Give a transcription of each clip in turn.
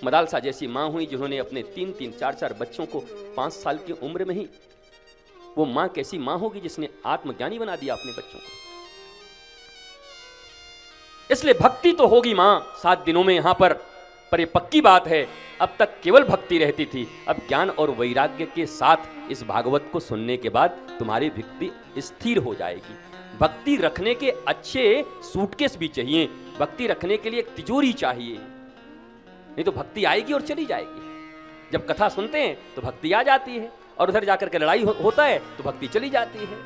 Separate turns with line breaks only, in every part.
मदालसा जैसी माँ हुई जिन्होंने अपने 3-3, 4-4 बच्चों को 5 साल की उम्र में ही, वो माँ कैसी माँ होगी जिसने आत्मज्ञानी बना दिया अपने बच्चों को। इसलिए भक्ति तो होगी माँ 7 दिनों में यहां पर ये पक्की बात है, अब तक केवल भक्ति रहती थी, अब ज्ञान और वैराग्य के साथ इस भागवत को सुनने के बाद तुम्हारी भक्ति स्थिर हो जाएगी। भक्ति रखने के अच्छे सूटकेस भी चाहिए, भक्ति रखने के लिए एक तिजोरी चाहिए, नहीं तो भक्ति आएगी और चली जाएगी। जब कथा सुनते हैं तो भक्ति आ जाती है, और उधर जाकर के लड़ाई होता है तो भक्ति चली जाती है।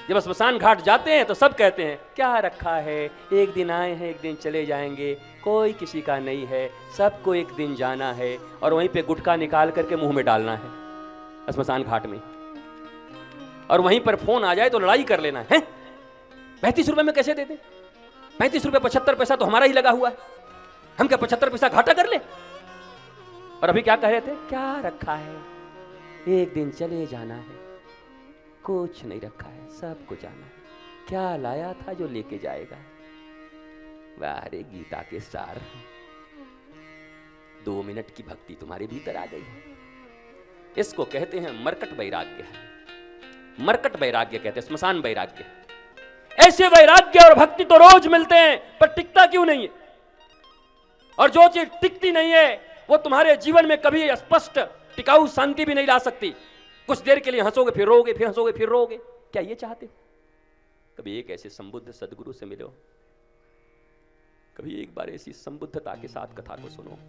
जब स्मशान घाट जाते हैं तो सब कहते हैं क्या रखा है, एक दिन आए हैं एक दिन चले जाएंगे, कोई किसी का नहीं है, सबको एक दिन जाना है, और वहीं पे गुटखा निकाल करके मुंह में डालना है स्मशान घाट में, और वहीं पर फोन आ जाए तो लड़ाई कर लेना है। 35 रुपए में कैसे देते? 35 रुपए 75 पैसा तो हमारा ही लगा हुआ है, हम क्या 75 पैसा घाटा कर ले? और अभी क्या कह रहे थे, क्या रखा है, एक दिन चले जाना है, कुछ नहीं रखा है, सबको जाना है, क्या लाया था जो लेके जाएगा। वाह रे गीता के सार, 2 मिनट की भक्ति तुम्हारे भीतर आ गई। इसको कहते हैं मरकट वैराग्य, मरकट वैराग्य कहते हैं, स्मशान वैराग्य। ऐसे वैराग्य और भक्ति तो रोज मिलते हैं, पर टिकता क्यों नहीं है? और जो चीज टिकती नहीं है वो तुम्हारे जीवन में कभी स्पष्ट टिकाऊ शांति भी नहीं ला सकती। कुछ देर के लिए हंसोगे फिर रोगे, फिर हंसोगे फिर रोगे, क्या ये चाहते हो? कभी एक ऐसे संबुद्ध सदगुरु से मिलो, कभी एक बार ऐसी संबुद्धता के साथ कथा को सुनो,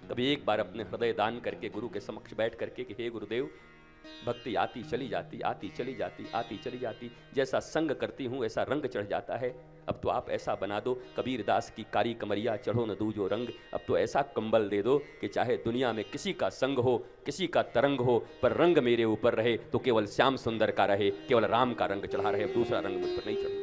कभी एक बार अपने हृदय दान करके गुरु के समक्ष बैठ करके कि हे गुरुदेव, भक्ति आती चली जाती, आती चली जाती, आती चली जाती, जैसा संग करती हूं ऐसा रंग चढ़ जाता है, अब तो आप ऐसा बना दो, कबीर दास की कारी कमरिया चढ़ो न दूजो रंग, अब तो ऐसा कंबल दे दो कि चाहे दुनिया में किसी का संग हो, किसी का तरंग हो, पर रंग मेरे ऊपर रहे तो केवल श्याम सुंदर का रहे, केवल राम का रंग चढ़ा रहे, दूसरा रंग मुझ पर नहीं चढ़।